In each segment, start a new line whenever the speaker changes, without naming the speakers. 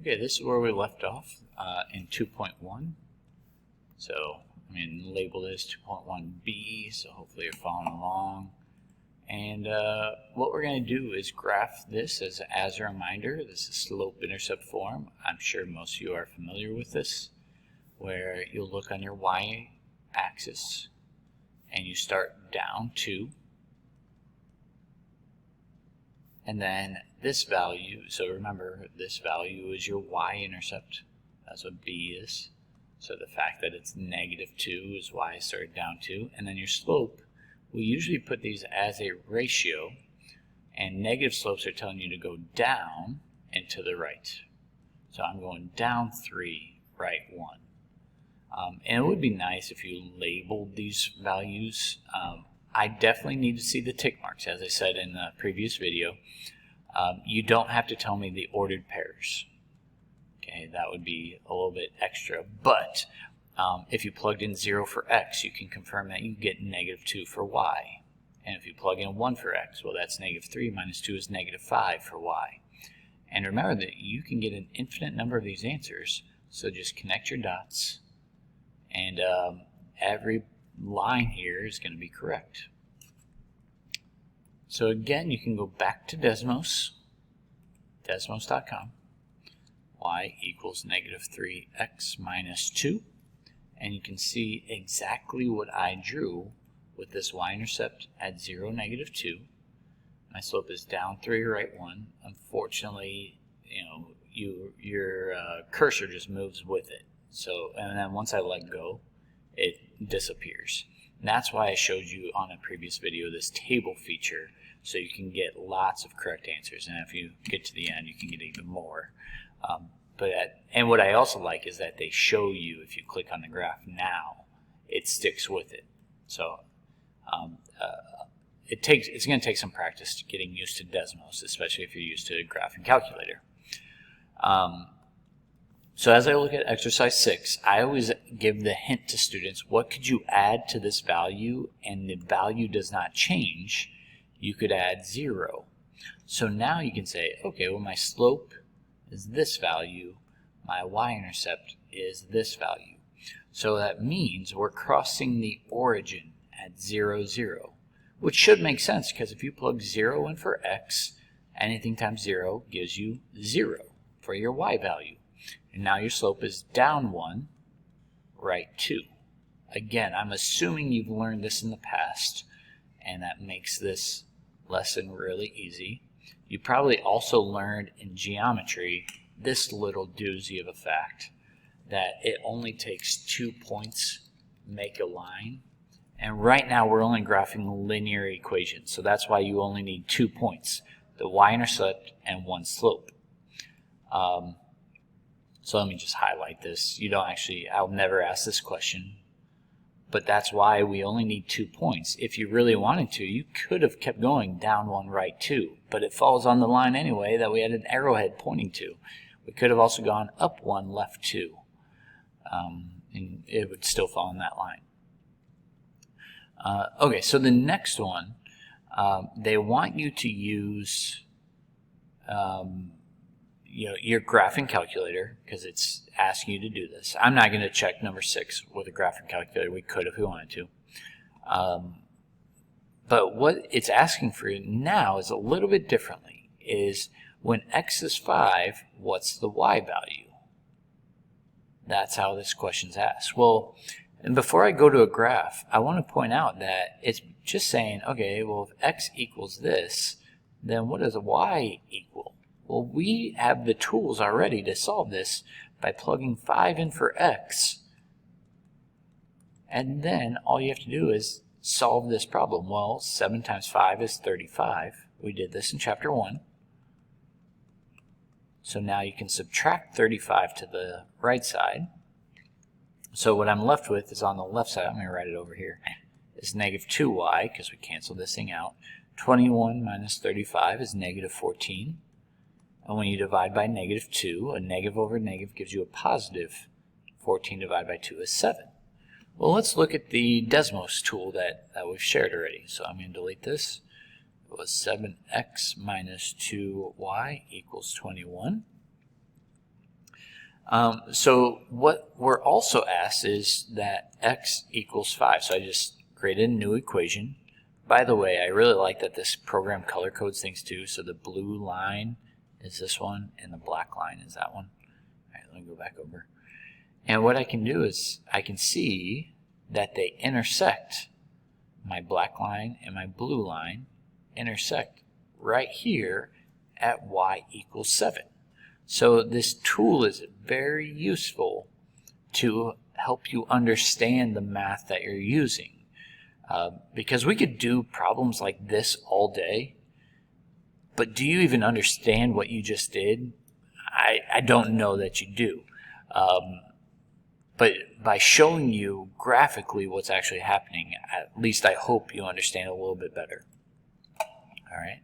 Okay, this is where we left off in 2.1. So I'm going to label this 2.1b, so hopefully you're following along. And what we're going to do is graph this as a reminder. This is slope-intercept form. I'm sure most of you are familiar with this, where you'll look on your y-axis and you start down 2. And then this value, so remember this value is your y-intercept. That's what b is. So the fact that it's -2 is why I started down 2. And then your slope, we usually put these as a ratio, and negative slopes are telling you to go down and to the right. So I'm going down 3, right 1. And it would be nice if you labeled these values. I definitely need to see the tick marks, as I said in the previous video. You don't have to tell me the ordered pairs. Okay, that would be a little bit extra. But if you plugged in 0 for x, you can confirm that you get -2 for y. And if you plug in 1 for x, well, that's -3 minus 2 is -5 for y. And remember that you can get an infinite number of these answers, so just connect your dots, and every line here is going to be correct. So again, you can go back to Desmos, desmos.com, y equals -3x minus 2, and you can see exactly what I drew with this y-intercept at 0, -2. My slope is down 3, right 1. Unfortunately, your cursor just moves with it. So, and then once I let go, it disappears. And that's why I showed you on a previous video this table feature, so you can get lots of correct answers. And if you get to the end, you can get even more. And what I also like is that they show you, if you click on the graph now, it sticks with it. So it's going to take some practice getting used to Desmos, especially if you're used to a graphing calculator. So as I look at exercise 6, I always give the hint to students, what could you add to this value and the value does not change? You could add 0. So now you can say, okay, well, my slope is this value, my y-intercept is this value. So that means we're crossing the origin at 0, 0, which should make sense, because if you plug 0 in for x, anything times 0 gives you 0 for your y value. And now your slope is down 1, right 2. Again, I'm assuming you've learned this in the past, and that makes this lesson really easy. You probably also learned in geometry this little doozy of a fact, that it only takes 2 points to make a line. And right now we're only graphing linear equations, so that's why you only need 2 points, the y-intercept and 1 slope. So let me just highlight this. I'll never ask this question, but that's why we only need 2 points. If you really wanted to, you could have kept going down 1, right 2, but it falls on the line anyway that we had an arrowhead pointing to. We could have also gone up 1, left 2, and it would still fall on that line. Okay, so the next one, they want you to use your graphing calculator, because it's asking you to do this. I'm not going to check number 6 with a graphing calculator. We could if we wanted to. But what it's asking for now is a little bit differently, is when x is 5, what's the y value? That's how this question's asked. Well, and before I go to a graph, I want to point out that it's just saying, okay, well, if x equals this, then what does a y equal? Well, we have the tools already to solve this by plugging 5 in for x, and then all you have to do is solve this problem. Well, 7 times 5 is 35. We did this in chapter 1. So now you can subtract 35 to the right side. So what I'm left with is on the left side, I'm going to write it over here, is -2y, because we canceled this thing out. 21 minus 35 is -14. And when you divide by -2, a negative over a negative gives you a positive. 14 divided by 2 is 7. Well, let's look at the Desmos tool that we've shared already. So I'm going to delete this. It was 7x minus 2y equals 21. So what we're also asked is that x equals 5. So I just created a new equation. By the way, I really like that this program color codes things too. So the blue line is this one, and the black line is that one. All right, let me go back over. And what I can do is I can see that they intersect. My black line and my blue line intersect right here at y equals 7. So this tool is very useful to help you understand the math that you're using. Because we could do problems like this all day, but do you even understand what you just did? I don't know that you do. But by showing you graphically what's actually happening, at least I hope you understand a little bit better. All right.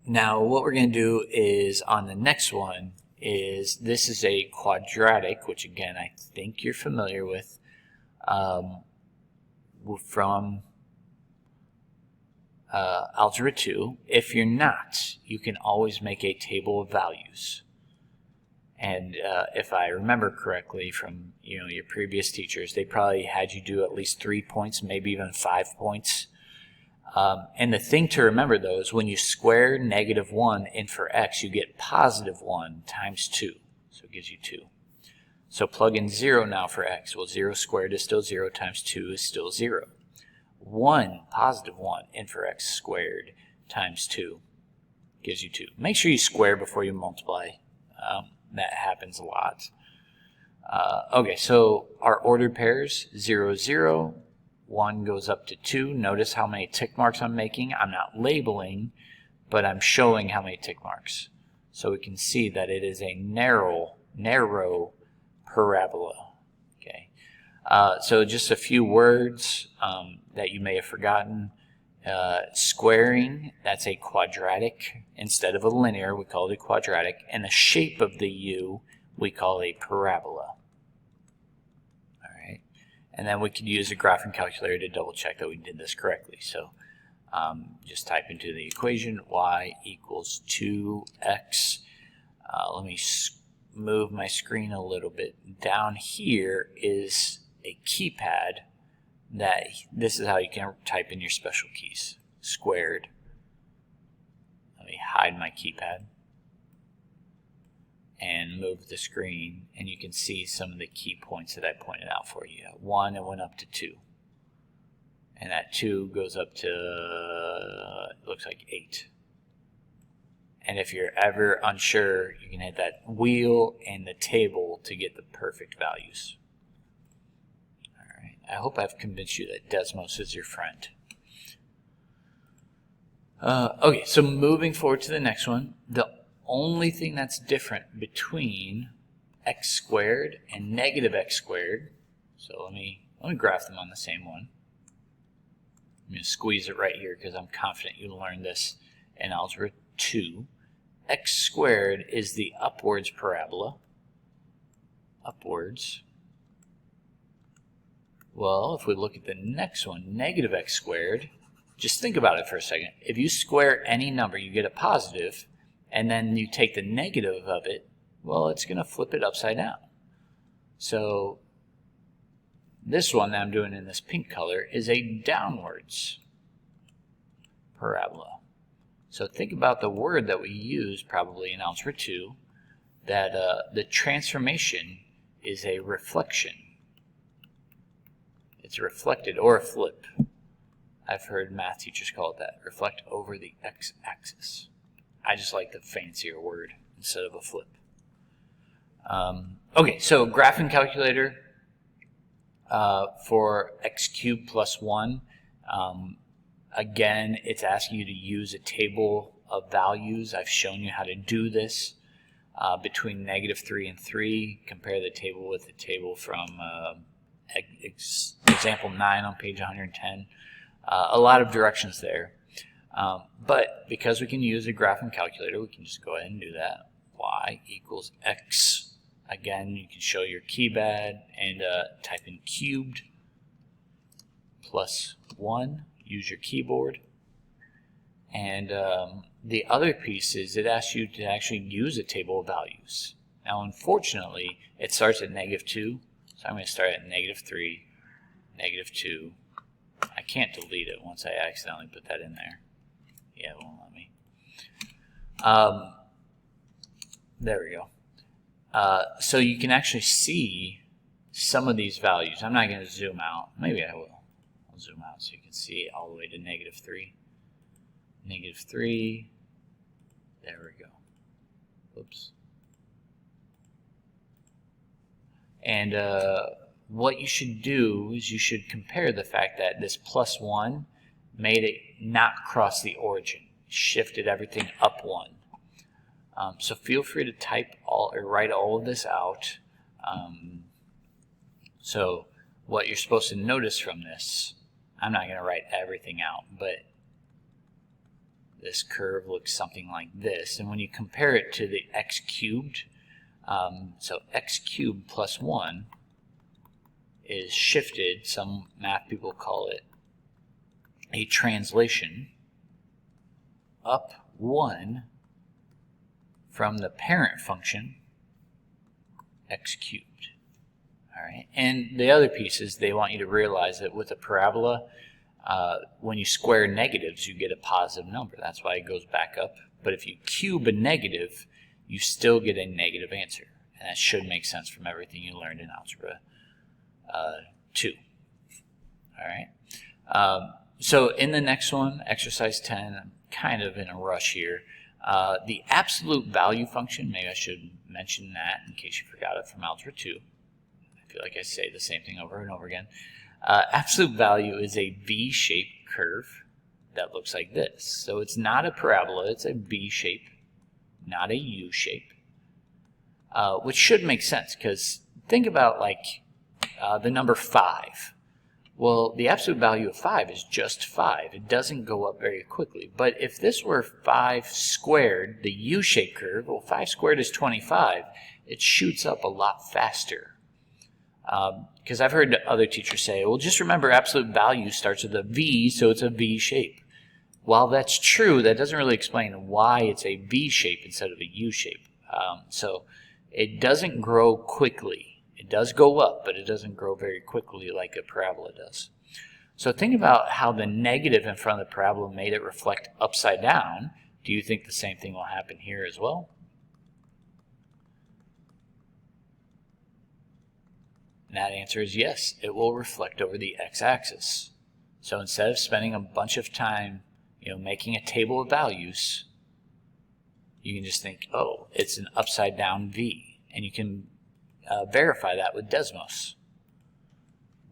Now what we're going to do is on the next one is this is a quadratic, which again I think you're familiar with from Algebra 2. If you're not, you can always make a table of values. And if I remember correctly from your previous teachers, they probably had you do at least 3 points, maybe even 5 points. And the thing to remember though is when you square -1 in for x, you get +1 times 2. So it gives you 2. So plug in 0 now for x. Well, 0 squared is still 0 times 2 is still 0. 1, +1 in for x squared times 2 gives you 2. Make sure you square before you multiply. That happens a lot. Okay, so our ordered pairs, 0, 0, 1 goes up to 2. Notice how many tick marks I'm making. I'm not labeling, but I'm showing how many tick marks. So we can see that it is a narrow parabola. Okay, so just a few words that you may have forgotten. Squaring, that's a quadratic. Instead of a linear, we call it a quadratic. And the shape of the U, we call a parabola. All right. And then we could use a graphing calculator to double check that we did this correctly. So just type into the equation y equals 2x. Let me move my screen a little bit. Down here is a keypad. This is how you can type in your special keys. Squared. Let me hide my keypad and move the screen, and you can see some of the key points that I pointed out for you. 1, it went up to 2. And that 2 goes up to, it looks like 8. And if you're ever unsure, you can hit that wheel and the table to get the perfect values. I hope I've convinced you that Desmos is your friend. Okay, so moving forward to the next one, the only thing that's different between x squared and -x squared, so let me graph them on the same one. I'm going to squeeze it right here because I'm confident you learned this in Algebra 2. X squared is the upwards parabola. Upwards. Well, if we look at the next one, -x squared, just think about it for a second. If you square any number, you get a positive, and then you take the negative of it, well, it's going to flip it upside down. So this one that I'm doing in this pink color is a downwards parabola. So think about the word that we use probably in Algebra 2, that the transformation is a reflection. It's reflected, or a flip. I've heard math teachers call it that. Reflect over the x-axis. I just like the fancier word instead of a flip. Okay, so graphing calculator for x cubed plus 1. Again, it's asking you to use a table of values. I've shown you how to do this between -3 and 3. Compare the table with the table from example 9 on page 110. A lot of directions there. But because we can use a graphing calculator, we can just go ahead and do that. Y equals x. Again, you can show your keypad and type in cubed plus 1. Use your keyboard. And the other piece is it asks you to actually use a table of values. Now, unfortunately, it starts at -2, so I'm going to start at -3, -2. I can't delete it once I accidentally put that in there. Yeah, it won't let me. There we go. So you can actually see some of these values. I'm not going to zoom out. Maybe I will. I'll zoom out so you can see all the way to -3. -3. There we go. Oops. And what you should do is you should compare the fact that this +1 made it not cross the origin, shifted everything up 1. So feel free to type all or write all of this out. So what you're supposed to notice from this, I'm not going to write everything out, but this curve looks something like this. And when you compare it to the x cubed, so x cubed plus 1 is shifted, some math people call it a translation, up 1 from the parent function x cubed. All right, and the other piece is they want you to realize that with a parabola, when you square negatives, you get a positive number. That's why it goes back up. But if you cube a negative, you still get a negative answer. And that should make sense from everything you learned in Algebra 2. All right. So in the next one, exercise 10, I'm kind of in a rush here. The absolute value function, maybe I should mention that in case you forgot it from Algebra 2. I feel like I say the same thing over and over again. Absolute value is a V-shaped curve that looks like this. So it's not a parabola, it's a V shape, not a U shape, which should make sense because think about like the number 5. Well, the absolute value of 5 is just 5. It doesn't go up very quickly. But if this were 5 squared, the U-shaped curve, well, 5 squared is 25. It shoots up a lot faster. Because I've heard other teachers say, well, just remember absolute value starts with a V, so it's a V shape. While that's true, that doesn't really explain why it's a V shape instead of a U shape. So it doesn't grow quickly. It does go up, but it doesn't grow very quickly like a parabola does. So think about how the negative in front of the parabola made it reflect upside down. Do you think the same thing will happen here as well? And that answer is yes, it will reflect over the x-axis. So instead of spending a bunch of time, making a table of values, you can just think, oh, it's an upside down V. And you can verify that with Desmos.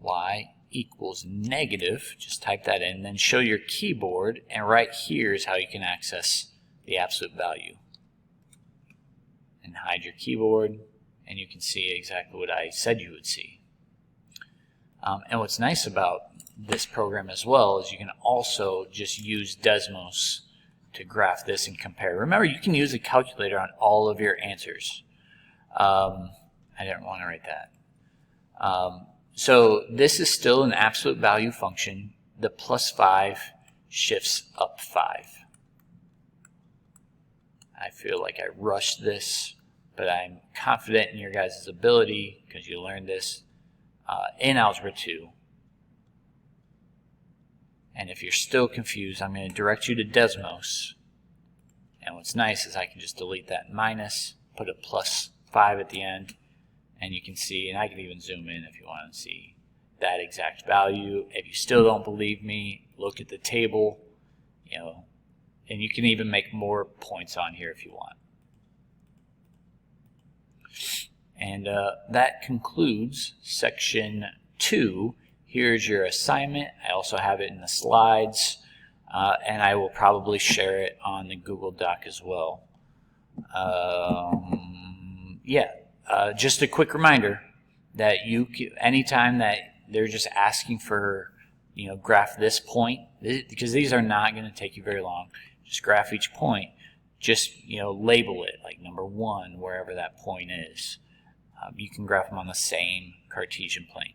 Y equals negative, just type that in, then show your keyboard, and right here is how you can access the absolute value. And hide your keyboard, and you can see exactly what I said you would see. And what's nice about this program as well is you can also just use Desmos to graph this and compare. Remember, you can use a calculator on all of your answers. I didn't want to write that. So this is still an absolute value function. The +5 shifts up 5. I feel like I rushed this, but I'm confident in your guys' ability because you learned this in Algebra 2. And if you're still confused, I'm going to direct you to Desmos. And what's nice is I can just delete that minus, put a +5 at the end, and you can see, and I can even zoom in if you want to see that exact value. If you still don't believe me, look at the table, and you can even make more points on here if you want. And that concludes section 2. Here's your assignment. I also have it in the slides, and I will probably share it on the Google Doc as well. Just a quick reminder that anytime that they're just asking for, graph this point, because these are not going to take you very long. Just graph each point. Just, label it like number 1, wherever that point is. You can graph them on the same Cartesian plane.